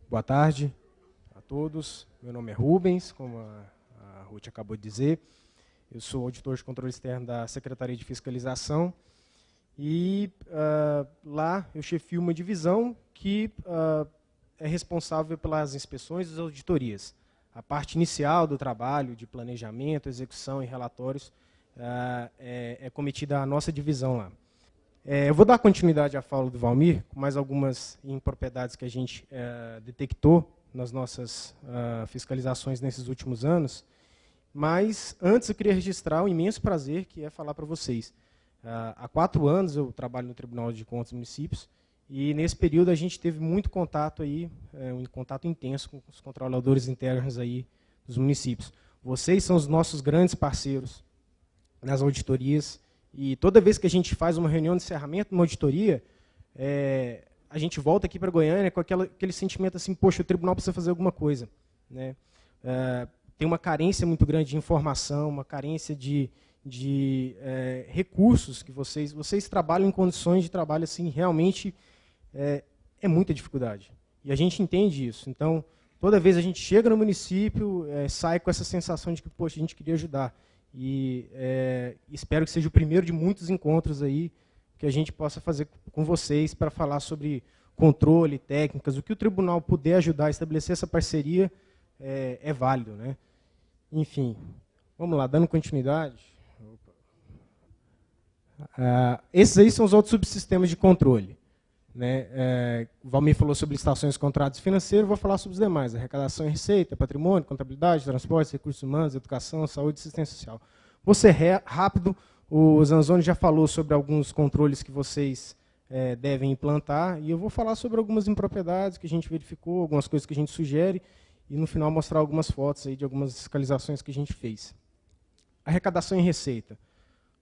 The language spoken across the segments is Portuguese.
Boa tarde a todos. Meu nome é Rubens, como a Ruth acabou de dizer. Eu sou auditor de controle externo da Secretaria de Fiscalização e lá eu chefio uma divisão que é responsável pelas inspeções e as auditorias. A parte inicial do trabalho de planejamento, execução e relatórios é cometida a nossa divisão lá. Eu vou dar continuidade à fala do Valmir, com mais algumas impropriedades que a gente detectou nas nossas fiscalizações nesses últimos anos, mas antes eu queria registrar um imenso prazer que é falar para vocês. Há 4 anos eu trabalho no Tribunal de Contas dos Municípios e nesse período a gente teve muito contato aí, um contato intenso com os controladores internos aí dos municípios. Vocês são os nossos grandes parceiros nas auditorias. E toda vez que a gente faz uma reunião de encerramento, uma auditoria, a gente volta aqui para Goiânia com aquele sentimento assim, poxa, o tribunal precisa fazer alguma coisa, né? Tem uma carência muito grande de informação, uma carência de recursos que vocês trabalham em condições de trabalho assim, realmente é muita dificuldade. E a gente entende isso. Então, toda vez a gente chega no município, sai com essa sensação de que, poxa, a gente queria ajudar. E espero que seja o primeiro de muitos encontros aí que a gente possa fazer com vocês para falar sobre controle, técnicas, o que o tribunal puder ajudar a estabelecer essa parceria é válido, né? Enfim, vamos lá, dando continuidade. Esses aí são os outros subsistemas de controle, né? O Valmir falou sobre licitações e contratos financeiros, vou falar sobre os demais: arrecadação e receita, patrimônio, contabilidade, transportes, recursos humanos, educação, saúde e assistência social. Vou ser rápido, o Zanzoni já falou sobre alguns controles que vocês devem implantar, e eu vou falar sobre algumas impropriedades que a gente verificou, algumas coisas que a gente sugere, e no final mostrar algumas fotos aí de algumas fiscalizações que a gente fez. Arrecadação e receita.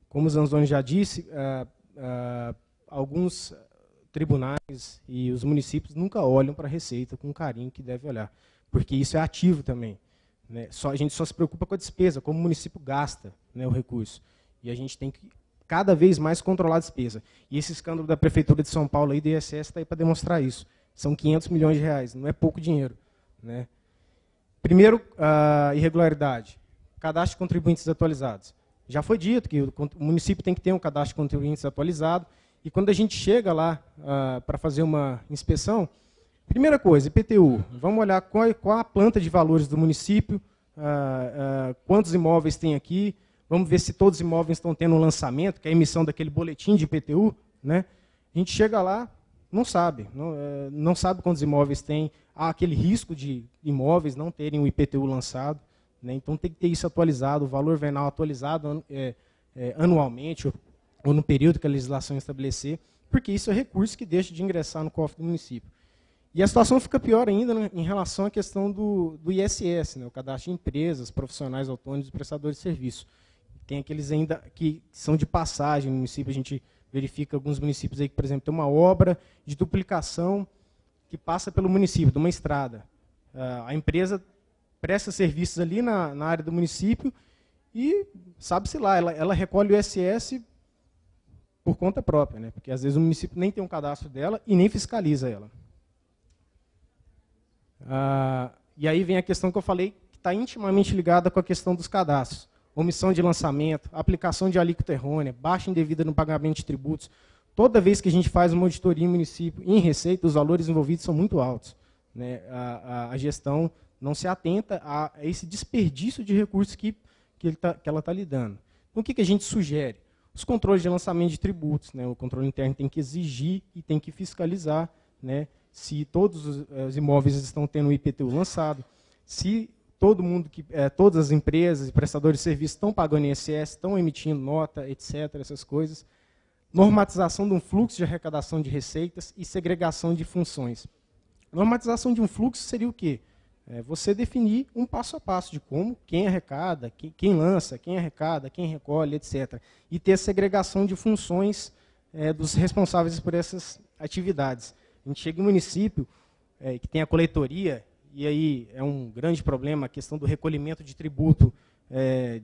Como o Zanzoni já disse, alguns tribunais e os municípios nunca olham para a receita com o carinho que deve olhar, porque isso é ativo também, né? A gente só se preocupa com a despesa, como o município gasta, né, o recurso. E a gente tem que cada vez mais controlar a despesa. E esse escândalo da Prefeitura de São Paulo, aí, do ISS, está aí para demonstrar isso. São 500 milhões de reais, não é pouco dinheiro, né? Primeiro, irregularidade. Cadastro de contribuintes atualizados. Já foi dito que o município tem que ter um cadastro de contribuintes atualizado. E quando a gente chega lá para fazer uma inspeção, primeira coisa, IPTU. Vamos olhar qual a planta de valores do município, quantos imóveis tem aqui. Vamos ver se todos os imóveis estão tendo um lançamento, que é a emissão daquele boletim de IPTU, né? A gente chega lá, não sabe. Não sabe quantos imóveis tem. Há aquele risco de imóveis não terem o IPTU lançado, né? Então tem que ter isso atualizado, o valor venal atualizado anualmente, ou no período que a legislação estabelecer, porque isso é recurso que deixa de ingressar no cofre do município. E a situação fica pior ainda, né, em relação à questão do ISS, né, o cadastro de empresas, profissionais autônomos e prestadores de serviço. Tem aqueles ainda que são de passagem no município, a gente verifica alguns municípios aí que, por exemplo, tem uma obra de duplicação que passa pelo município, de uma estrada. A empresa presta serviços ali na área do município e, sabe-se lá, ela recolhe o ISS por conta própria, né? Porque às vezes o município nem tem um cadastro dela e nem fiscaliza ela. E aí vem a questão que eu falei, que está intimamente ligada com a questão dos cadastros. Omissão de lançamento, aplicação de alíquota errônea, baixa indevida no pagamento de tributos. Toda vez que a gente faz uma auditoria em município em receita, os valores envolvidos são muito altos, né? A gestão não se atenta a esse desperdício de recursos que ela está lidando. Então, o que a gente sugere? Os controles de lançamento de tributos, né? O controle interno tem que exigir e tem que fiscalizar, né, se todos os imóveis estão tendo o IPTU lançado, se todo mundo todas as empresas e prestadores de serviços estão pagando ISS, estão emitindo nota, etc., essas coisas. Normatização de um fluxo de arrecadação de receitas e segregação de funções. Normatização de um fluxo seria o quê? Você definir um passo a passo de como, quem arrecada, quem lança, quem arrecada, quem recolhe, etc. E ter a segregação de funções dos responsáveis por essas atividades. A gente chega em um município que tem a coletoria, e aí é um grande problema a questão do recolhimento de tributo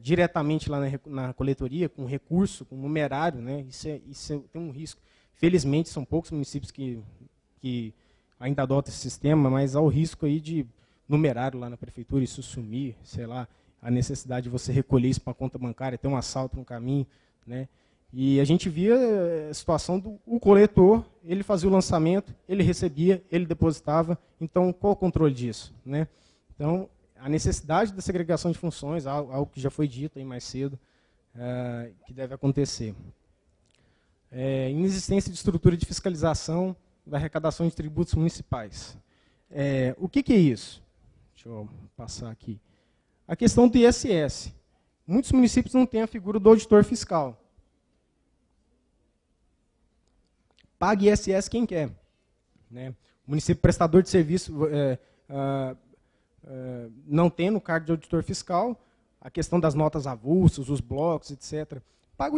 diretamente lá na coletoria, com recurso, com numerário, né? Isso tem um risco. Felizmente, são poucos municípios que ainda adota esse sistema, mas há o risco aí de numerário lá na prefeitura, isso sumir, sei lá, a necessidade de você recolher isso para a conta bancária, ter um assalto no caminho, né? E a gente via a situação do o coletor, ele fazia o lançamento, ele recebia, ele depositava, então qual o controle disso, né? Então, a necessidade da segregação de funções, algo que já foi dito aí mais cedo, que deve acontecer. Inexistência de estrutura de fiscalização da arrecadação de tributos municipais. O que é isso? Deixa eu passar aqui. A questão do ISS. Muitos municípios não têm a figura do auditor fiscal. Paga ISS quem quer, né? O município prestador de serviço não tendo cargo de auditor fiscal, a questão das notas avulsas, os blocos, etc. Paga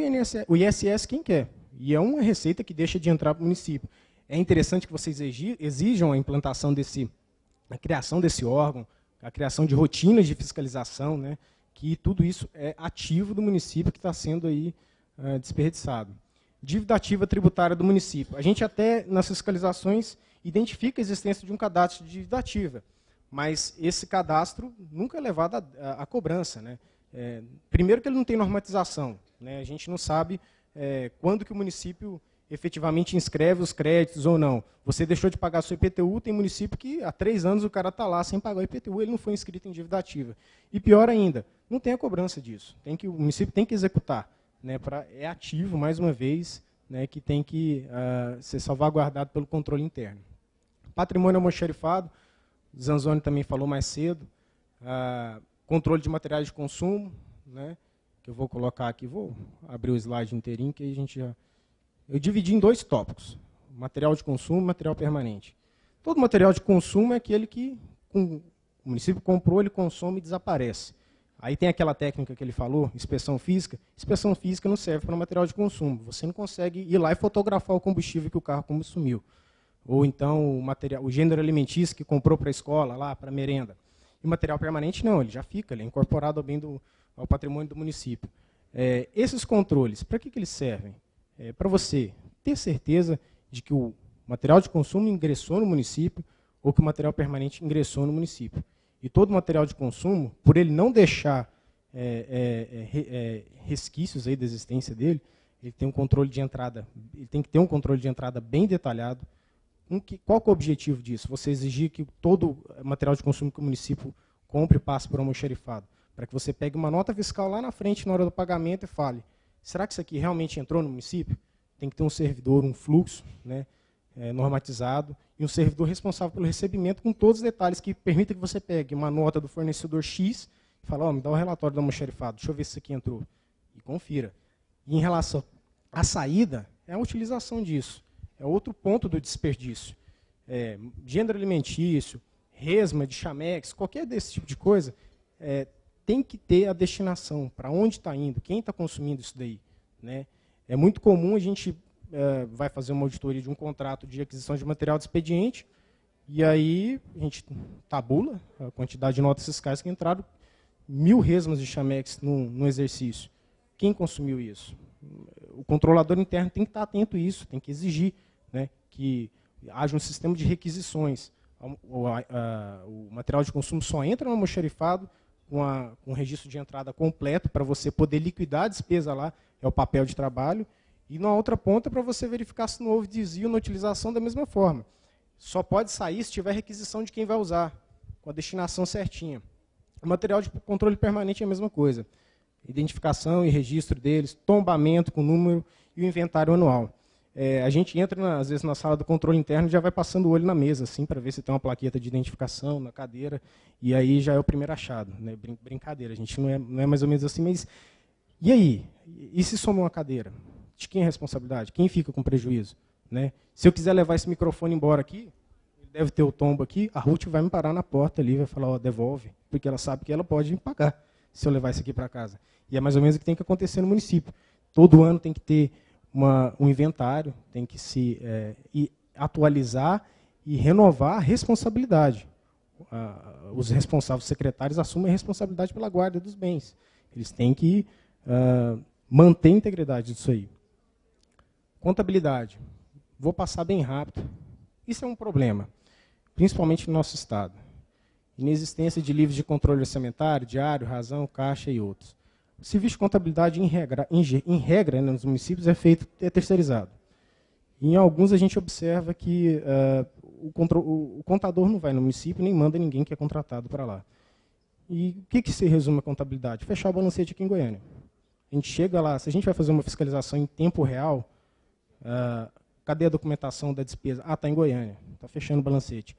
o ISS quem quer. E é uma receita que deixa de entrar para o município. É interessante que vocês exijam a implantação a criação desse órgão, a criação de rotinas de fiscalização, né? Que tudo isso é ativo do município que está sendo aí desperdiçado. Dívida ativa tributária do município. A gente até, nas fiscalizações, identifica a existência de um cadastro de dívida ativa, mas esse cadastro nunca é levado à cobrança, né? Primeiro que ele não tem normatização, né? A gente não sabe quando que o município efetivamente inscreve os créditos ou não. Você deixou de pagar seu IPTU, tem município que há 3 anos o cara está lá sem pagar o IPTU, ele não foi inscrito em dívida ativa. E pior ainda, não tem a cobrança disso. O município tem que executar. Né, é ativo, mais uma vez, né, que tem que ser salvaguardado pelo controle interno. Patrimônio almoxarifado, Zanzoni também falou mais cedo, controle de materiais de consumo, né, que eu vou colocar aqui, vou abrir o slide inteirinho, que aí a gente já... Eu dividi em 2 tópicos, material de consumo e material permanente. Todo material de consumo é aquele que o município comprou, ele consome e desaparece. Aí tem aquela técnica que ele falou, inspeção física. Inspeção física não serve para material de consumo. Você não consegue ir lá e fotografar o combustível que o carro consumiu. Ou então o gênero alimentício que comprou para a escola, lá para a merenda. E o material permanente não, ele já fica, ele é incorporado ao patrimônio do município. Esses controles, para que eles servem? Para você ter certeza de que o material de consumo ingressou no município ou que o material permanente ingressou no município. E todo material de consumo, por ele não deixar resquícios aí da existência dele, ele tem um controle de entrada, ele tem que ter um controle de entrada bem detalhado. Qual que é o objetivo disso? Você exigir que todo material de consumo que o município compre passe por almoxarifado, para que você pegue uma nota fiscal lá na frente, na hora do pagamento, e fale, será que isso aqui realmente entrou no município? Tem que ter um servidor, um fluxo, né, normatizado, e um servidor responsável pelo recebimento com todos os detalhes que permitam que você pegue uma nota do fornecedor X e fale, me dá o relatório do almoxarifado, deixa eu ver se isso aqui entrou. E confira. E em relação à saída, é a utilização disso. É outro ponto do desperdício. Gênero alimentício, resma de chamex, qualquer desse tipo de coisa, tem que ter a destinação, para onde está indo, quem está consumindo isso daí. Né? É muito comum a gente vai fazer uma auditoria de um contrato de aquisição de material de expediente, e aí a gente tabula a quantidade de notas fiscais que entraram, 1000 resmas de chamex no exercício. Quem consumiu isso? O controlador interno tem que estar atento a isso, tem que exigir, né, que haja um sistema de requisições. O material de consumo só entra no almoxarifado com um registro de entrada completo para você poder liquidar a despesa lá, é o papel de trabalho, e na outra ponta para você verificar se não houve desvio na utilização da mesma forma. Só pode sair se tiver requisição de quem vai usar, com a destinação certinha. O material de controle permanente é a mesma coisa. Identificação e registro deles, tombamento com número e o inventário anual. A gente entra, às vezes, na sala do controle interno e já vai passando o olho na mesa, assim, para ver se tem uma plaqueta de identificação na cadeira, e aí já é o primeiro achado. Né? Brincadeira, a gente não é mais ou menos assim, mas... E aí? E se soma uma cadeira? De quem é a responsabilidade? Quem fica com prejuízo? Né? Se eu quiser levar esse microfone embora aqui, ele deve ter o tombo aqui, a Ruth vai me parar na porta ali, vai falar, devolve, porque ela sabe que ela pode me pagar se eu levar isso aqui para casa. E é mais ou menos o que tem que acontecer no município. Todo ano tem que ter um inventário, tem que se atualizar e renovar a responsabilidade. Os responsáveis secretários assumem a responsabilidade pela guarda dos bens. Eles têm que manter a integridade disso aí. Contabilidade. Vou passar bem rápido. Isso é um problema. principalmente no nosso Estado. Inexistência de livros de controle orçamentário, diário, razão, caixa e outros. O serviço de contabilidade, em regra nos municípios, é terceirizado. Em alguns, a gente observa que o contador não vai no município nem manda ninguém que é contratado para lá. E o que se resume a contabilidade? Fechar o balancete aqui em Goiânia. A gente chega lá, se a gente vai fazer uma fiscalização em tempo real, cadê a documentação da despesa? Ah, está em Goiânia, está fechando o balancete.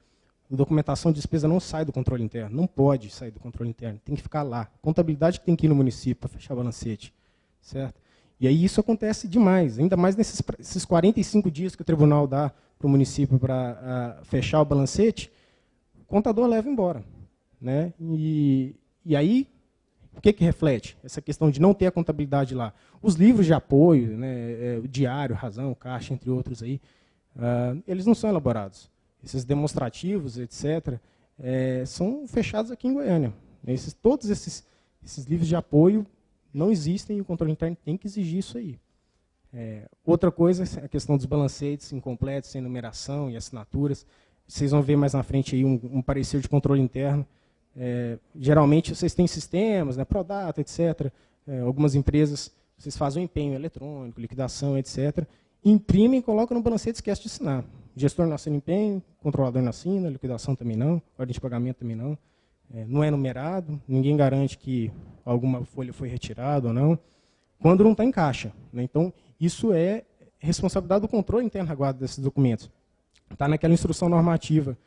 A documentação de despesa não sai do controle interno, não pode sair do controle interno, tem que ficar lá. Contabilidade que tem que ir no município para fechar o balancete, certo? E aí isso acontece demais, ainda mais nesses 45 dias que o tribunal dá para o município para fechar o balancete, o contador leva embora, né? E aí, o que reflete essa questão de não ter a contabilidade lá? Os livros de apoio, né, o diário, razão, caixa, entre outros, aí, eles não são elaborados. Esses demonstrativos, etc., são fechados aqui em Goiânia. Todos esses livros de apoio não existem e o controle interno tem que exigir isso aí. Outra coisa é a questão dos balancetes incompletos, sem numeração e assinaturas. Vocês vão ver mais na frente aí um parecer de controle interno. Geralmente vocês têm sistemas, né, Prodata, etc. Algumas empresas, vocês fazem um empenho eletrônico, liquidação, etc. Imprimem e colocam no balancete e esquece de assinar. O gestor não assina empenho, o controlador não assina, liquidação também não, ordem de pagamento também não. Não é numerado, ninguém garante que alguma folha foi retirada ou não, quando não está em caixa, né? Então, isso é responsabilidade do controle interno da guarda desses documentos. Está naquela instrução normativa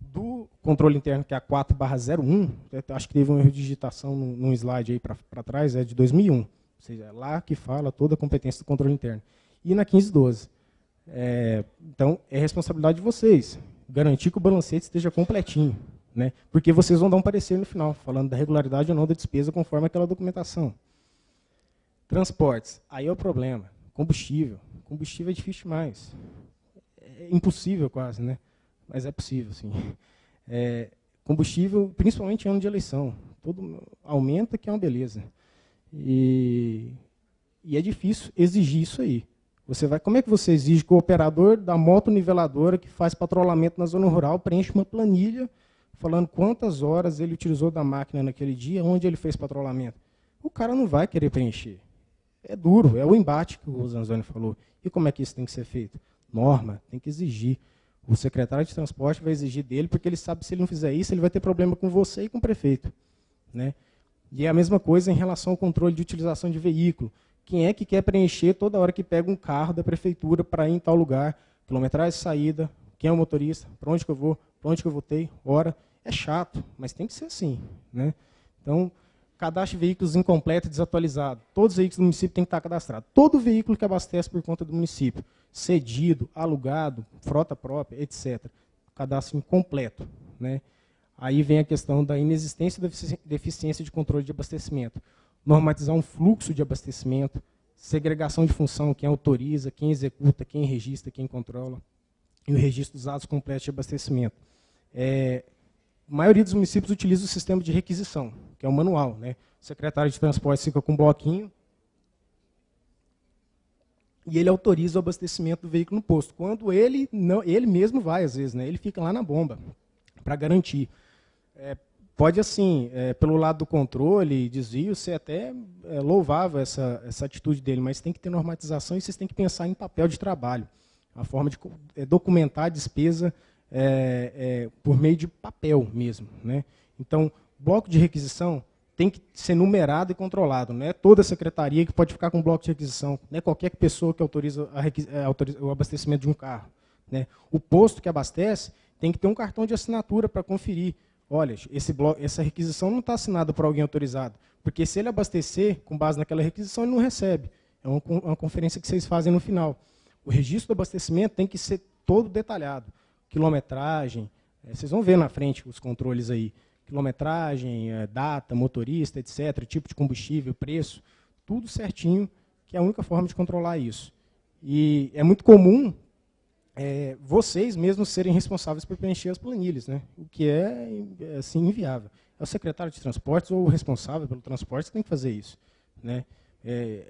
do controle interno, que é a 4/01, acho que teve um erro de digitação num slide aí para trás, é de 2001, ou seja, é lá que fala toda a competência do controle interno. E na 1512. Então, é responsabilidade de vocês, garantir que o balancete esteja completinho, né? Porque vocês vão dar um parecer no final, falando da regularidade ou não da despesa conforme aquela documentação. Transportes, aí é o problema. Combustível. Combustível é difícil demais. É impossível quase, né? Mas é possível, sim. Combustível, principalmente em ano de eleição. Tudo aumenta, que é uma beleza. E é difícil exigir isso aí. Como é que você exige que o operador da moto niveladora que faz patrulhamento na zona rural preencha uma planilha falando quantas horas ele utilizou da máquina naquele dia, onde ele fez patrulhamento? O cara não vai querer preencher. É duro, é o embate que o Zanzoni falou. E como é que isso tem que ser feito? Norma, tem que exigir. O secretário de transporte vai exigir dele, porque ele sabe que se ele não fizer isso, ele vai ter problema com você e com o prefeito, né? E é a mesma coisa em relação ao controle de utilização de veículo. Quem é que quer preencher toda hora que pega um carro da prefeitura para ir em tal lugar, quilometragem, saída, quem é o motorista, para onde que eu vou, para onde que eu voltei, hora. É chato, mas tem que ser assim, né? Então, cadastro de veículos incompleto e desatualizado. Todos os veículos do município têm que estar cadastrados. Todo veículo que abastece por conta do município, cedido, alugado, frota própria, etc. Cadastro incompleto, né? Aí vem a questão da inexistência da deficiência de controle de abastecimento. Normatizar um fluxo de abastecimento, segregação de função, quem autoriza, quem executa, quem registra, quem controla, e o registro dos dados completos de abastecimento. A maioria dos municípios utiliza o sistema de requisição, que é o manual, né? O secretário de transporte fica com um bloquinho e ele autoriza o abastecimento do veículo no posto. Quando ele mesmo vai, às vezes, né? Ele fica lá na bomba para garantir. Pode, assim, pelo lado do controle, desvio, ser até louvável essa atitude dele, mas tem que ter normatização e vocês têm que pensar em papel de trabalho. A forma de documentar a despesa por meio de papel mesmo, né? Então, bloco de requisição tem que ser numerado e controlado. Não é toda secretaria que pode ficar com bloco de requisição. Não é qualquer pessoa que autoriza o abastecimento de um carro, né? O posto que abastece tem que ter um cartão de assinatura para conferir. Olha, essa requisição não está assinada por alguém autorizado, porque se ele abastecer com base naquela requisição, ele não recebe. É uma conferência que vocês fazem no final. O registro do abastecimento tem que ser todo detalhado. Quilometragem, vocês vão ver na frente os controles aí. Quilometragem, data, motorista, etc., tipo de combustível, preço, tudo certinho, que é a única forma de controlar isso. E é muito comum vocês mesmos serem responsáveis por preencher as planilhas, né? O que é assim, inviável. É o secretário de transportes ou o responsável pelo transporte que tem que fazer isso, né?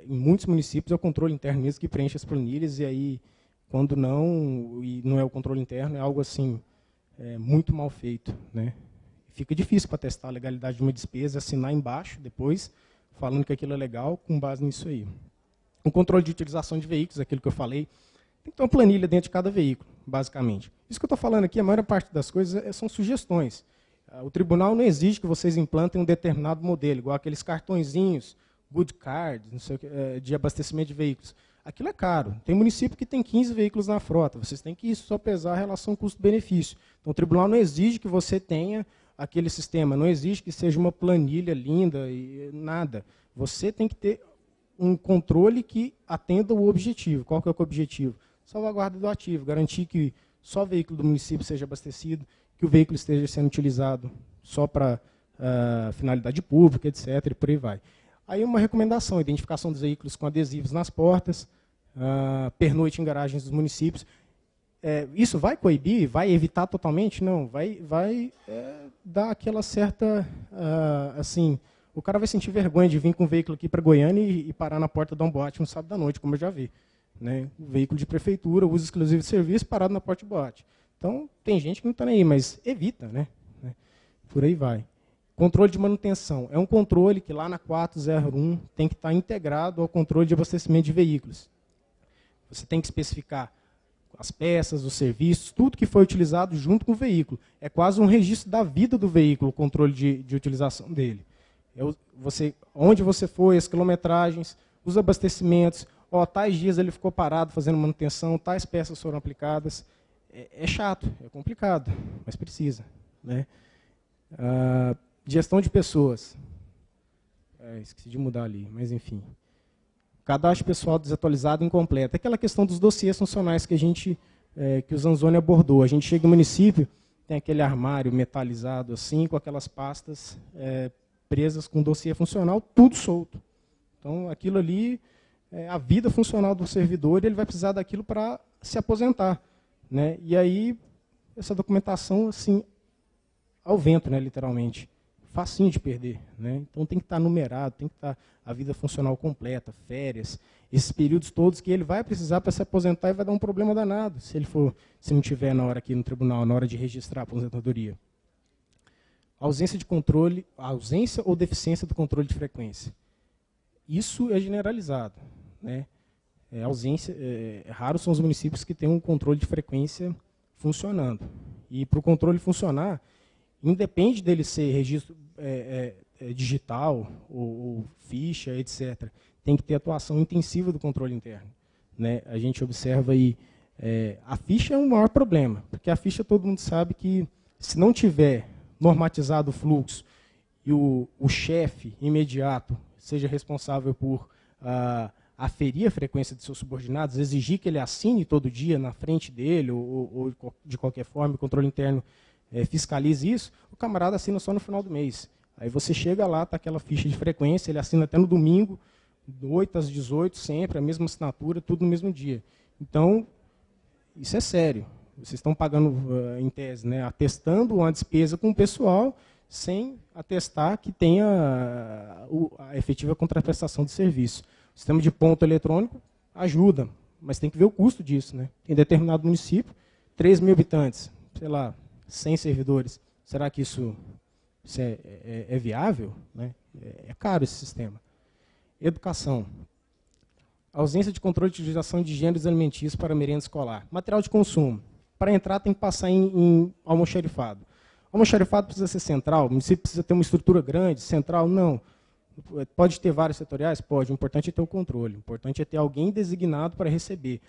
Em muitos municípios é o controle interno mesmo que preenche as planilhas, e aí, quando não, e não é o controle interno, é algo assim, muito mal feito, né? Fica difícil para testar a legalidade de uma despesa, assinar embaixo depois, falando que aquilo é legal, com base nisso aí. O controle de utilização de veículos, aquilo que eu falei, tem que ter uma planilha dentro de cada veículo, basicamente. Isso que eu estou falando aqui, a maior parte das coisas são sugestões. O tribunal não exige que vocês implantem um determinado modelo, igual aqueles cartõezinhos, good card, não sei o que, de abastecimento de veículos. Aquilo é caro. Tem município que tem 15 veículos na frota. Vocês têm que só pesar a relação custo-benefício. Então, o tribunal não exige que você tenha aquele sistema, não exige que seja uma planilha linda e nada. Você tem que ter um controle que atenda o objetivo. Qual que é o objetivo? Salvaguarda do ativo, garantir que só o veículo do município seja abastecido, que o veículo esteja sendo utilizado só para finalidade pública, etc., e por aí vai. Aí uma recomendação, identificação dos veículos com adesivos nas portas, pernoite em garagens dos municípios. Isso vai coibir, vai evitar totalmente? Não, vai dar aquela certa, assim, o cara vai sentir vergonha de vir com um veículo aqui para Goiânia e parar na porta de um boate no sábado à noite, como eu já vi. Né? O veículo de prefeitura, uso exclusivo de serviço, parado na porta de boate. Então, tem gente que não está nem aí, mas evita, né? Por aí vai. Controle de manutenção. É um controle que lá na 401 tem que estar integrado ao controle de abastecimento de veículos. Você tem que especificar as peças, os serviços, tudo que foi utilizado junto com o veículo. É quase um registro da vida do veículo, o controle de utilização dele. Onde você foi, as quilometragens, os abastecimentos, tais dias ele ficou parado fazendo manutenção, tais peças foram aplicadas. É chato, é complicado, mas precisa. Né? Gestão de pessoas. Esqueci de mudar ali, mas enfim. Cadastro pessoal desatualizado e incompleto. Aquela questão dos dossiês funcionais que que o Zanzoni abordou. A gente chega no município, tem aquele armário metalizado assim, com aquelas pastas presas com dossiê funcional, tudo solto. Então, aquilo ali a vida funcional do servidor, ele vai precisar daquilo para se aposentar. Né? E aí, essa documentação, assim, ao vento, né, literalmente. Facinho de perder. Né? Então, tem que estar numerado, tem que estar a vida funcional completa, férias, esses períodos todos que ele vai precisar para se aposentar e vai dar um problema danado, se não tiver na hora aqui no tribunal, na hora de registrar a aposentadoria. Ausência de controle, ausência ou deficiência do controle de frequência. Isso é generalizado. Né? Raros são os municípios que têm um controle de frequência funcionando. E para o controle funcionar, independe dele ser registro digital ou ficha, etc., tem que ter atuação intensiva do controle interno. Né? A gente observa aí, a ficha é o maior problema, porque a ficha todo mundo sabe que, se não tiver normatizado o fluxo e o chefe imediato seja responsável por aferir a frequência de seus subordinados, exigir que ele assine todo dia na frente dele, ou de qualquer forma, o controle interno fiscalize isso, o camarada assina só no final do mês. Aí você chega lá, está aquela ficha de frequência, ele assina até no domingo, de 8 às 18, sempre, a mesma assinatura, tudo no mesmo dia. Então, isso é sério. Vocês estão pagando, em tese, né, atestando uma despesa com o pessoal, sem atestar que tenha a efetiva contraprestação de serviço. O sistema de ponto eletrônico ajuda, mas tem que ver o custo disso. Né? Em determinado município, 3.000 habitantes, sei lá, 100 servidores. Será que isso é viável? Né? É caro esse sistema. Educação. Ausência de controle de utilização de gêneros alimentícios para merenda escolar. Material de consumo. Para entrar, tem que passar em almoxarifado. O almoxarifado precisa ser central? O município precisa ter uma estrutura grande, central? Não. Pode ter vários setoriais? Pode. O importante é ter o controle. O importante é ter alguém designado para receber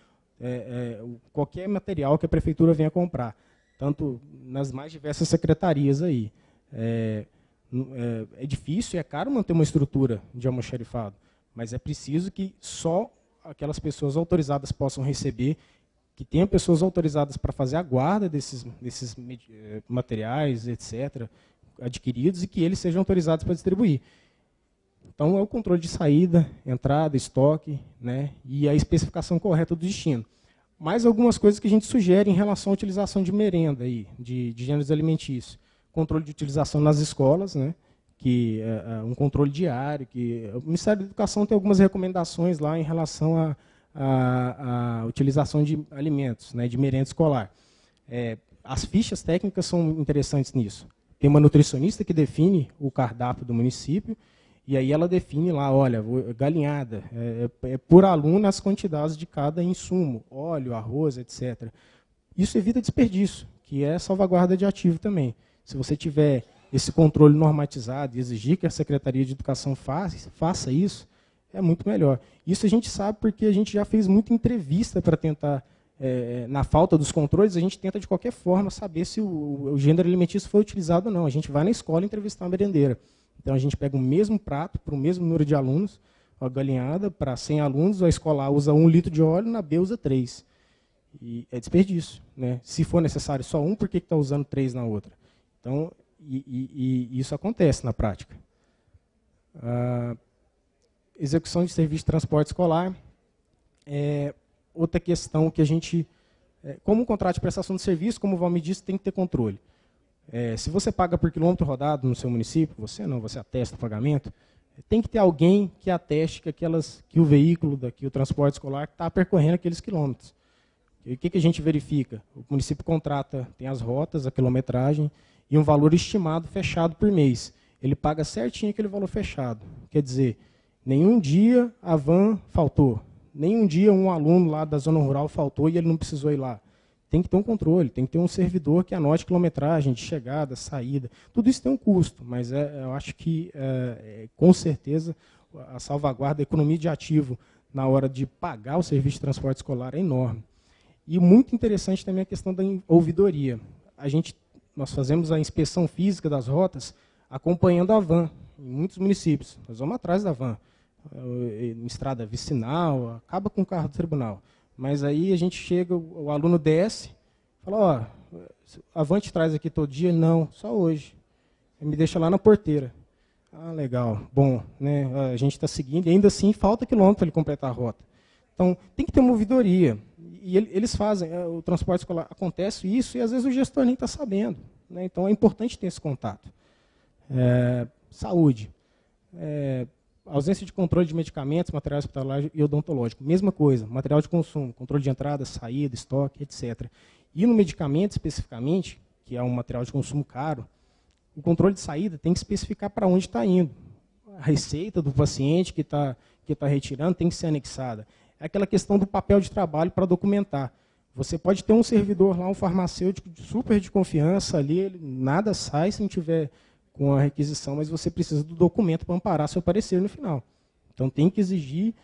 qualquer material que a prefeitura venha comprar, tanto nas mais diversas secretarias aí. É difícil e é caro manter uma estrutura de almoxarifado, mas é preciso que só aquelas pessoas autorizadas possam receber, que tenham pessoas autorizadas para fazer a guarda desses materiais, etc., adquiridos, e que eles sejam autorizados para distribuir. Então, é o controle de saída, entrada, estoque, né, e a especificação correta do destino. Mais algumas coisas que a gente sugere em relação à utilização de merenda, aí, de gêneros alimentícios. Controle de utilização nas escolas, né, que um controle diário. Que o Ministério da Educação tem algumas recomendações lá em relação à utilização de alimentos, né, de merenda escolar. as fichas técnicas são interessantes nisso. Tem uma nutricionista que define o cardápio do município, e aí ela define lá, olha, galinhada, por aluno as quantidades de cada insumo, óleo, arroz, etc. Isso evita desperdício, que é salvaguarda de ativo também. Se você tiver esse controle normatizado e exigir que a Secretaria de Educação faça isso, é muito melhor. Isso a gente sabe porque a gente já fez muita entrevista para tentar, na falta dos controles, a gente tenta de qualquer forma saber se o gênero alimentício foi utilizado ou não. A gente vai na escola entrevistar uma merendeira. Então a gente pega o mesmo prato para o mesmo número de alunos, a galinhada, para 100 alunos, a escola A usa 1 litro de óleo, na B usa 3. E é desperdício, né? Se for necessário só um, por que está usando 3 na outra? Então, e isso acontece na prática. Execução de serviço de transporte escolar é outra questão que a gente, como um contrato de prestação de serviço, como o Valmir disse, tem que ter controle. Se você paga por quilômetro rodado no seu município, você atesta o pagamento, tem que ter alguém que ateste que o veículo, que o transporte escolar está percorrendo aqueles quilômetros. E o que a gente verifica? O município contrata, tem as rotas, a quilometragem e um valor estimado fechado por mês. Ele paga certinho aquele valor fechado. Quer dizer, nenhum dia a van faltou, nenhum dia um aluno lá da zona rural faltou e ele não precisou ir lá. Tem que ter um controle, tem que ter um servidor que anote quilometragem de chegada, saída. Tudo isso tem um custo, mas eu acho que, com certeza, a salvaguarda, a economia de ativo na hora de pagar o serviço de transporte escolar é enorme. E muito interessante também a questão da ouvidoria. Nós fazemos a inspeção física das rotas acompanhando a van, em muitos municípios. Nós vamos atrás da van, em estrada vicinal, acaba com o carro do tribunal. Mas aí a gente chega, o aluno desce, fala, ó, a van te traz aqui todo dia? Não, só hoje. Ele me deixa lá na porteira. Ah, legal, bom, né? A gente está seguindo e ainda assim falta quilômetro para ele completar a rota. Então, tem que ter uma ouvidoria. E eles fazem, o transporte escolar, acontece isso e às vezes o gestor nem está sabendo, né? Então é importante ter esse contato. Saúde. Ausência de controle de medicamentos, material hospitalar e odontológico. Mesma coisa, material de consumo, controle de entrada, saída, estoque, etc. E no medicamento especificamente, que é um material de consumo caro, o controle de saída tem que especificar para onde está indo. A receita do paciente que está retirando tem que ser anexada. É aquela questão do papel de trabalho para documentar. Você pode ter um servidor lá, um farmacêutico super de confiança ali, nada sai se não tiver com a requisição, mas você precisa do documento para amparar seu parecer no final. Então tem que exigir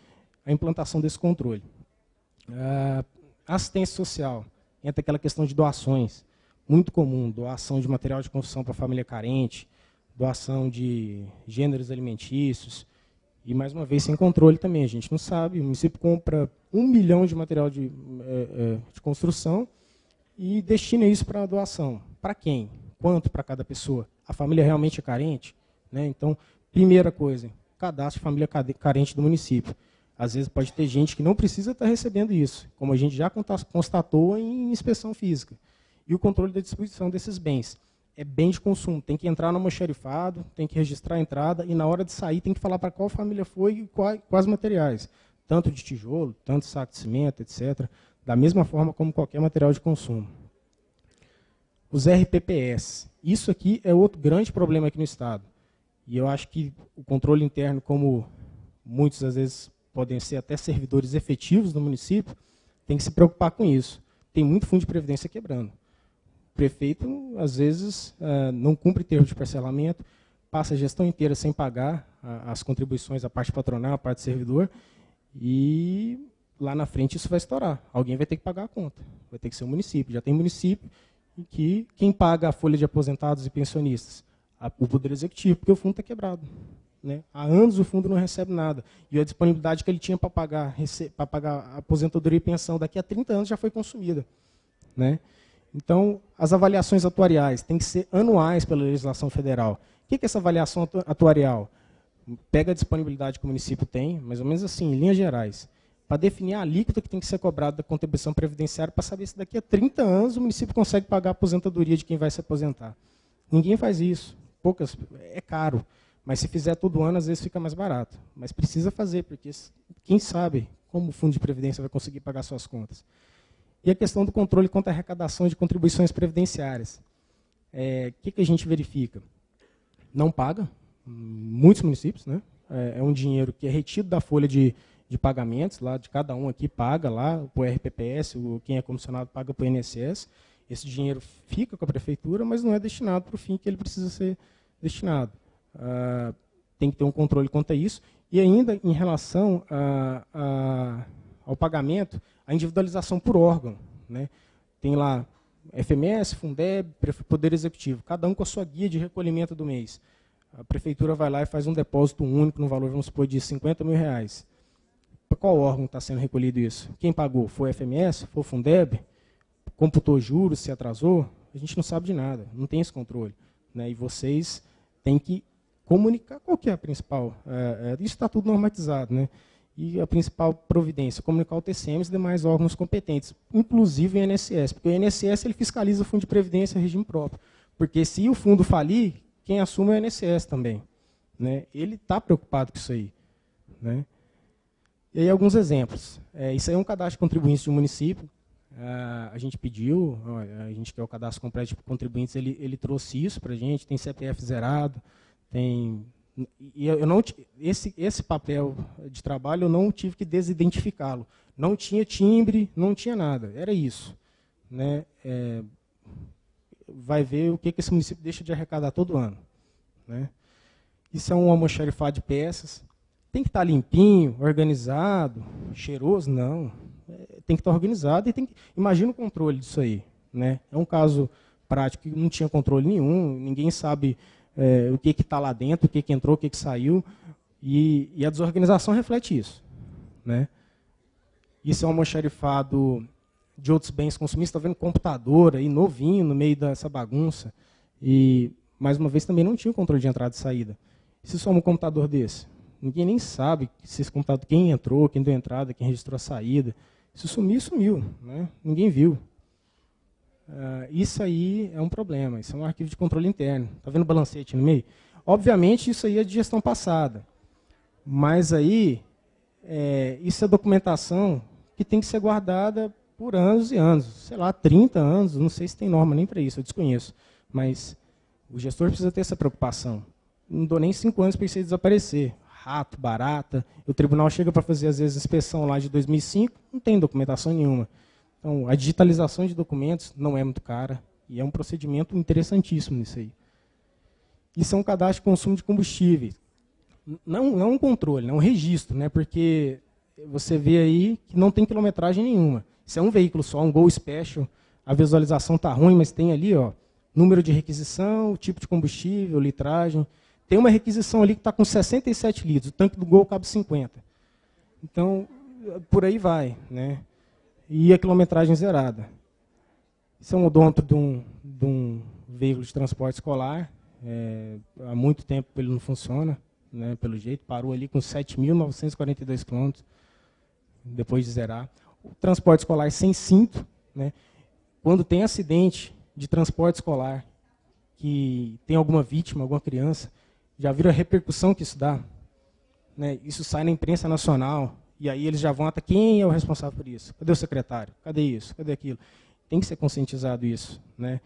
a implantação desse controle. Assistência social, entra aquela questão de doações, muito comum, doação de material de construção para a família carente, doação de gêneros alimentícios, e, mais uma vez, sem controle também. A gente não sabe. O município compra 1 milhão de material de construção e destina isso para doação. Para quem? Quanto para cada pessoa? A família realmente é carente? Né? Então, primeira coisa, cadastro de família carente do município. Às vezes pode ter gente que não precisa estar recebendo isso, como a gente já constatou em inspeção física. E o controle da distribuição desses bens. É bem de consumo, tem que entrar no almoxarifado, tem que registrar a entrada e na hora de sair tem que falar para qual família foi e quais materiais. Tanto de tijolo, tanto saco de cimento, etc. Da mesma forma como qualquer material de consumo. Os RPPS. Isso aqui é outro grande problema aqui no Estado. E eu acho que o controle interno, como muitos às vezes podem ser até servidores efetivos do município, tem que se preocupar com isso. Tem muito fundo de previdência quebrando. O prefeito, às vezes, não cumpre termo de parcelamento, passa a gestão inteira sem pagar as contribuições, a parte patronal, a parte servidor, e lá na frente isso vai estourar. Alguém vai ter que pagar a conta. Vai ter que ser o município. Já tem município em que quem paga a folha de aposentados e pensionistas? O Poder Executivo, porque o fundo está quebrado. Né? Há anos o fundo não recebe nada. E a disponibilidade que ele tinha para pagar a aposentadoria e pensão daqui a 30 anos já foi consumida. Né? Então, as avaliações atuariais têm que ser anuais pela legislação federal. O que é essa avaliação atuarial? Pega a disponibilidade que o município tem, mais ou menos assim, em linhas gerais, para definir a alíquota que tem que ser cobrada da contribuição previdenciária para saber se daqui a 30 anos o município consegue pagar a aposentadoria de quem vai se aposentar. Ninguém faz isso. É caro, mas se fizer todo ano, às vezes fica mais barato. Mas precisa fazer, porque quem sabe como o fundo de previdência vai conseguir pagar suas contas. E a questão do controle contra a arrecadação de contribuições previdenciárias. Que a gente verifica? Não paga, muitos municípios, né? É um dinheiro que é retido da folha de pagamentos, lá de cada um aqui paga lá, para o RPPS, quem é comissionado paga para o INSS. Esse dinheiro fica com a prefeitura, mas não é destinado para o fim que ele precisa ser destinado. Tem que ter um controle quanto a isso. E ainda, em relação ao pagamento, a individualização por órgão, né? Tem lá FMS, Fundeb, Poder Executivo, cada um com a sua guia de recolhimento do mês. A prefeitura vai lá e faz um depósito único no valor, vamos supor, de R$50 mil. Para qual órgão está sendo recolhido isso? Quem pagou? Foi a FMS? Foi o Fundeb? Computou juros, se atrasou? A gente não sabe de nada, não tem esse controle, né? E vocês têm que comunicar qual que é a principal. Isso está tudo normatizado, né? E a principal providência, comunicar o TCM e os demais órgãos competentes, inclusive o INSS, porque o INSS ele fiscaliza o fundo de previdência regime próprio. Porque se o fundo falir, quem assume é o INSS também, né? Ele está preocupado com isso aí, né? E aí alguns exemplos. Isso aí é um cadastro de contribuintes de um município. A gente pediu, a gente quer o cadastro completo de contribuintes, ele trouxe isso para a gente, tem CPF zerado, tem... E eu não, esse papel de trabalho eu não tive que desidentificá-lo. Não tinha timbre, não tinha nada, era isso, né? Vai ver o que esse município deixa de arrecadar todo ano, né? Isso é um almoxarifado de peças. Tem que estar limpinho, organizado, cheiroso? Não. Tem que estar organizado e tem que... Imagina o controle disso aí, né? É um caso prático que não tinha controle nenhum, ninguém sabe o que está lá dentro, o que entrou, o que saiu, e a desorganização reflete isso, né? Isso é um almoxarifado de outros bens consumistas, está vendo computador aí novinho no meio dessa bagunça, e mais uma vez também não tinha controle de entrada e saída. E se soma um computador desse? Ninguém nem sabe se esse computador, quem entrou, quem deu entrada, quem registrou a saída. Se sumir, sumiu, né? Ninguém viu. Isso aí é um problema, isso é um arquivo de controle interno. Está vendo o balancete no meio? Obviamente, isso aí é de gestão passada. Mas aí, isso é documentação que tem que ser guardada por anos e anos. Sei lá, 30 anos, não sei se tem norma nem para isso, eu desconheço. Mas o gestor precisa ter essa preocupação. Não dou nem 5 anos para isso aí desaparecer. Rato, barata. O tribunal chega para fazer, às vezes, inspeção lá de 2005, não tem documentação nenhuma. Então, a digitalização de documentos não é muito cara e é um procedimento interessantíssimo nisso aí. Isso é um cadastro de consumo de combustíveis. Não é um controle, é um registro, né? Porque você vê aí que não tem quilometragem nenhuma. Se é um veículo só, um Gol Special, a visualização está ruim, mas tem ali, ó, número de requisição, tipo de combustível, litragem. Tem uma requisição ali que está com 67 litros, o tanque do Gol cabe 50. Então, por aí vai, né? E a quilometragem zerada. Isso é um odômetro de um veículo de transporte escolar. Há muito tempo ele não funciona, né, pelo jeito. Parou ali com 7.942 quilômetros, depois de zerar. O transporte escolar sem cinto, né? Quando tem acidente de transporte escolar, que tem alguma vítima, alguma criança, já viram a repercussão que isso dá? Né? Isso sai na imprensa nacional, e aí eles já vão até quem é o responsável por isso? Cadê o secretário? Cadê isso? Cadê aquilo? Tem que ser conscientizado isso, né?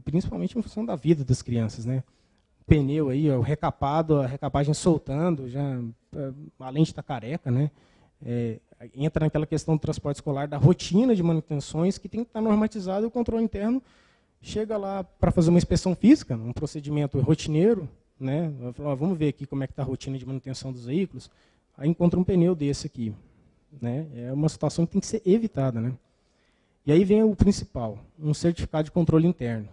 Principalmente em função da vida das crianças, né? O pneu aí, ó, o recapado, a recapagem soltando, já, além de estar careca, né? Entra naquela questão do transporte escolar, da rotina de manutenções que tem que estar normatizado, e o controle interno chega lá para fazer uma inspeção física, um procedimento rotineiro, né? Vamos ver aqui como é que está a rotina de manutenção dos veículos. Aí encontra um pneu desse aqui, né? É uma situação que tem que ser evitada, né? E aí vem o principal, um certificado de controle interno.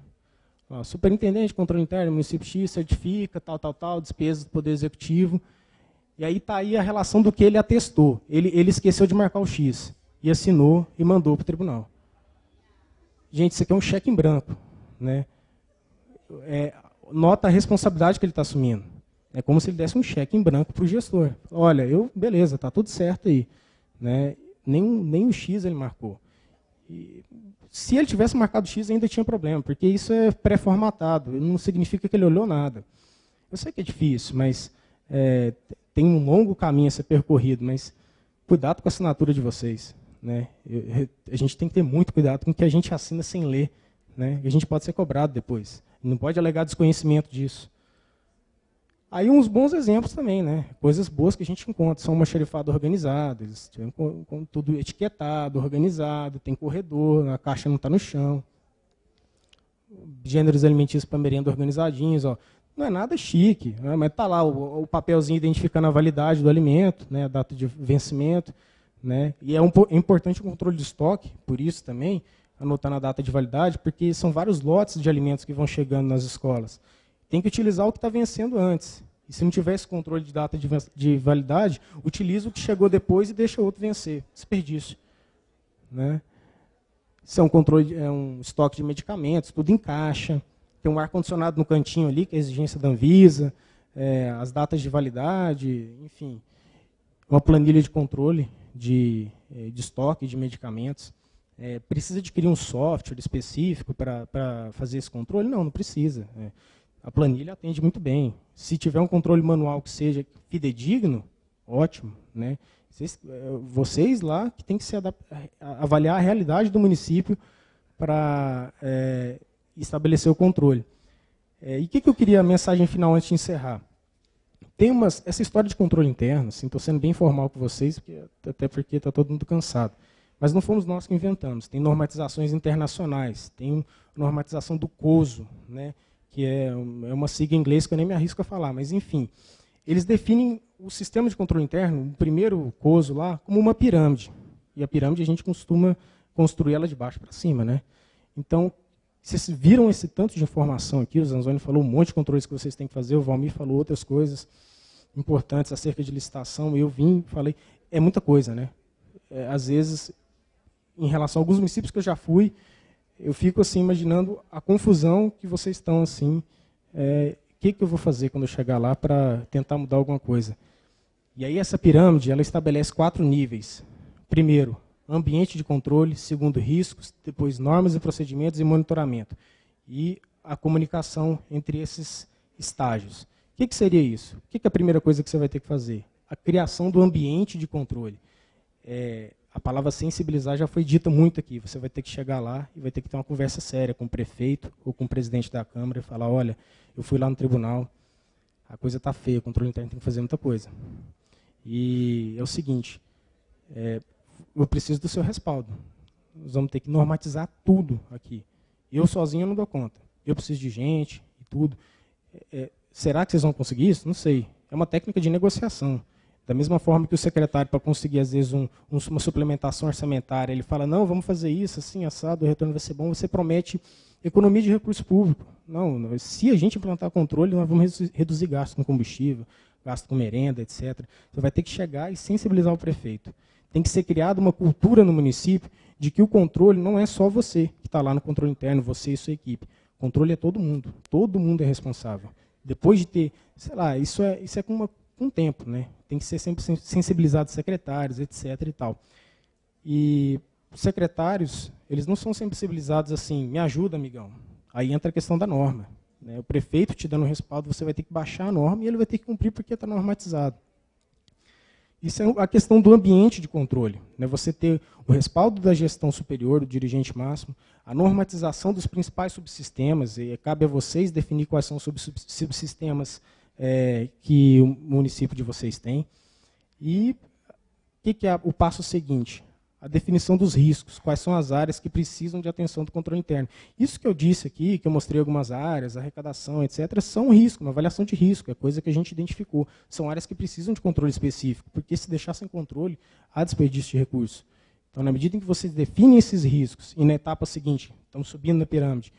Ó, superintendente de controle interno, município X, certifica, tal, despesas do Poder Executivo. E aí está aí a relação do que ele atestou. Ele esqueceu de marcar o X, e assinou e mandou para o tribunal. Gente, isso aqui é um cheque em branco, né? Nota a responsabilidade que ele está assumindo. É como se ele desse um cheque em branco para o gestor. Olha, beleza, está tudo certo aí, né? Nem o X ele marcou. E, se ele tivesse marcado X, ainda tinha problema, porque isso é pré-formatado, não significa que ele olhou nada. Eu sei que é difícil, mas tem um longo caminho a ser percorrido, mas cuidado com a assinatura de vocês, né? A gente tem que ter muito cuidado com o que a gente assina sem ler, né? E a gente pode ser cobrado depois. Não pode alegar desconhecimento disso. Aí uns bons exemplos também, né? Coisas boas que a gente encontra. São almoxarifado organizado, eles tiveram com tudo etiquetado, organizado, tem corredor, a caixa não está no chão. Gêneros alimentícios para merenda organizadinhos, ó. Não é nada chique, né? Mas está lá o papelzinho identificando a validade do alimento, né? A data de vencimento, né? E é importante o controle de estoque, por isso também, anotando a data de validade, porque são vários lotes de alimentos que vão chegando nas escolas. Tem que utilizar o que está vencendo antes. E se não tiver esse controle de data de validade, utiliza o que chegou depois e deixa o outro vencer. Desperdício, né? Isso é um controle, é um estoque de medicamentos, tudo em caixa. Tem um ar-condicionado no cantinho ali, que é a exigência da Anvisa, as datas de validade, enfim. Uma planilha de controle de estoque de medicamentos. Precisa adquirir um software específico para fazer esse controle? Não, não precisa. A planilha atende muito bem. Se tiver um controle manual que seja fidedigno, ótimo, né? Vocês lá que tem que avaliar a realidade do município para estabelecer o controle. E o que eu queria, a mensagem final antes de encerrar? Tem essa história de controle interno, estou sendo bem formal com vocês, até porque está todo mundo cansado. Mas não fomos nós que inventamos. Tem normatizações internacionais, tem normatização do COSO, né? Que é uma sigla em inglês que eu nem me arrisco a falar, mas enfim. Eles definem o sistema de controle interno, o primeiro COSO lá, como uma pirâmide. E a pirâmide a gente costuma construir ela de baixo para cima, né? Então, vocês viram esse tanto de informação aqui, o Zanzoni falou um monte de controles que vocês têm que fazer, o Valmir falou outras coisas importantes acerca de licitação, eu vim, falei, é muita coisa, né? Às vezes, em relação a alguns municípios que eu já fui, eu fico assim imaginando a confusão que vocês estão assim, o que eu vou fazer quando eu chegar lá para tentar mudar alguma coisa. E aí essa pirâmide, ela estabelece 4 níveis. Primeiro, ambiente de controle, segundo, riscos, depois normas e procedimentos e monitoramento. E a comunicação entre esses estágios. O que seria isso? O que é a primeira coisa que você vai ter que fazer? A criação do ambiente de controle. A palavra sensibilizar já foi dita muito aqui. Você vai ter que chegar lá e vai ter que ter uma conversa séria com o prefeito ou com o presidente da Câmara e falar, olha, eu fui lá no tribunal, a coisa está feia, o controle interno tem que fazer muita coisa. E é o seguinte, eu preciso do seu respaldo. Nós vamos ter que normatizar tudo aqui. Eu sozinho não dou conta. Eu preciso de gente e tudo. Será que vocês vão conseguir isso? Não sei. É uma técnica de negociação. Da mesma forma que o secretário, para conseguir, às vezes, uma suplementação orçamentária, ele fala, não, vamos fazer isso, assim, assado, o retorno vai ser bom, você promete economia de recurso público. Não, se a gente implantar controle, nós vamos reduzir gasto com combustível, gasto com merenda, etc. Você vai ter que chegar e sensibilizar o prefeito. Tem que ser criada uma cultura no município de que o controle não é só você que está lá no controle interno, você e sua equipe. O controle é todo mundo é responsável. Depois de ter, sei lá, isso é com um tempo, né? Tem que ser sempre sensibilizados secretários, etc. e tal. E os secretários, eles não são sensibilizados assim, me ajuda, amigão. Aí entra a questão da norma, né? O prefeito te dando um respaldo, você vai ter que baixar a norma e ele vai ter que cumprir porque está normatizado. Isso é a questão do ambiente de controle, né? Você ter o respaldo da gestão superior, do dirigente máximo, a normatização dos principais subsistemas, e cabe a vocês definir quais são os subsistemas que o município de vocês tem. E o que é o passo seguinte? A definição dos riscos, quais são as áreas que precisam de atenção do controle interno. Isso que eu disse aqui, que eu mostrei algumas áreas, arrecadação, etc., são um risco, uma avaliação de risco, é coisa que a gente identificou. São áreas que precisam de controle específico, porque se deixar sem controle, há desperdício de recursos. Então, na medida em que vocês definem esses riscos, e na etapa seguinte, estamos subindo na pirâmide,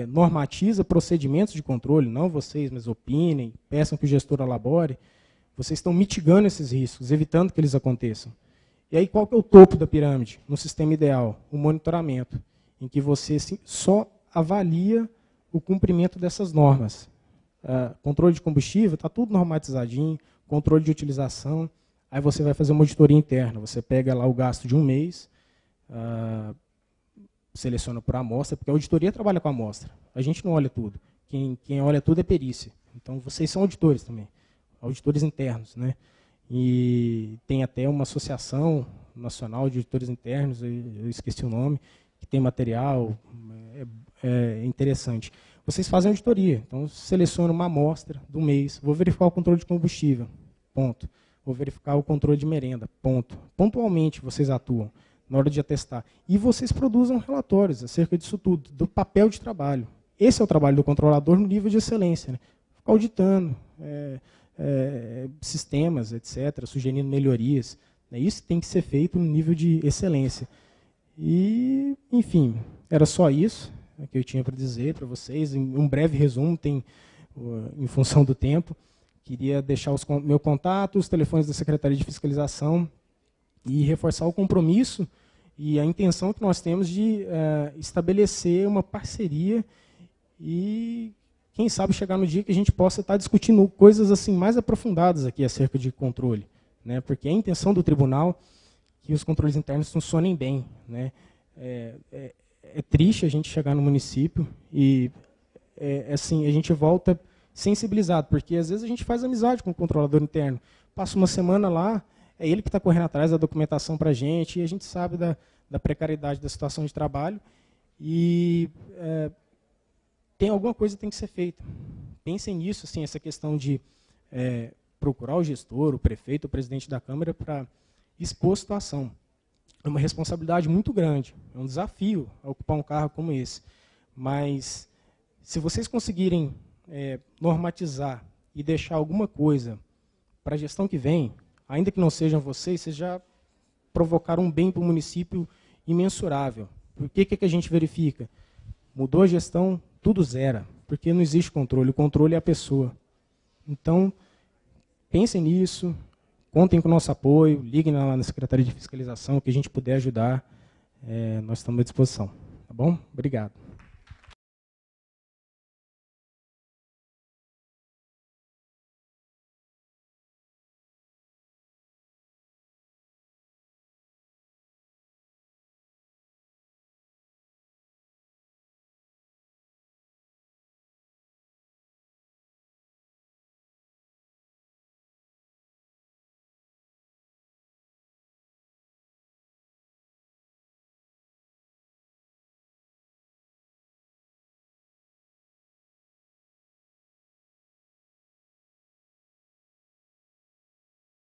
normatiza procedimentos de controle, não vocês, mas opinem, peçam que o gestor elabore, vocês estão mitigando esses riscos, evitando que eles aconteçam. E aí, qual que é o topo da pirâmide? No sistema ideal, o monitoramento, em que você só avalia o cumprimento dessas normas. Controle de combustível, está tudo normatizadinho, controle de utilização, aí você vai fazer uma auditoria interna, você pega lá o gasto de um mês, seleciona por amostra, porque a auditoria trabalha com a amostra, a gente não olha tudo, quem olha tudo é perícia, então vocês são auditores também, auditores internos, né? e tem até uma associação nacional de auditores internos, eu esqueci o nome, que tem material, é interessante. Vocês fazem auditoria, então selecionam uma amostra do mês, vou verificar o controle de combustível, ponto. Vou verificar o controle de merenda, ponto. Pontualmente vocês atuam na hora de atestar. E vocês produzem relatórios acerca disso tudo, do papel de trabalho. Esse é o trabalho do controlador no nível de excelência, né? Ficar auditando sistemas, etc., sugerindo melhorias. Né? Isso tem que ser feito no nível de excelência. E, enfim, era só isso que eu tinha para dizer para vocês. Um breve resumo, em função do tempo. Queria deixar meu contato, os telefones da Secretaria de Fiscalização e reforçar o compromisso e a intenção que nós temos de estabelecer uma parceria e, quem sabe, chegar no dia que a gente possa estar discutindo coisas assim mais aprofundadas aqui acerca de controle. Né? Porque a intenção do tribunal é que os controles internos funcionem bem. Né? É triste a gente chegar no município e assim, a gente volta sensibilizado, porque às vezes a gente faz amizade com o controlador interno. Passa uma semana lá, é ele que está correndo atrás da documentação para a gente, e a gente sabe da precariedade da situação de trabalho, e tem alguma coisa que tem que ser feita. Pensem nisso, assim, essa questão de procurar o gestor, o prefeito, o presidente da Câmara para expor a situação. É uma responsabilidade muito grande, é um desafio ocupar um cargo como esse. Mas, se vocês conseguirem normatizar e deixar alguma coisa para a gestão que vem, ainda que não sejam vocês já provocaram um bem para o município imensurável. Por que a gente verifica? Mudou a gestão, tudo zera, porque não existe controle, o controle é a pessoa. Então, pensem nisso, contem com o nosso apoio, liguem lá na Secretaria de Fiscalização, o que a gente puder ajudar, nós estamos à disposição. Tá bom? Obrigado.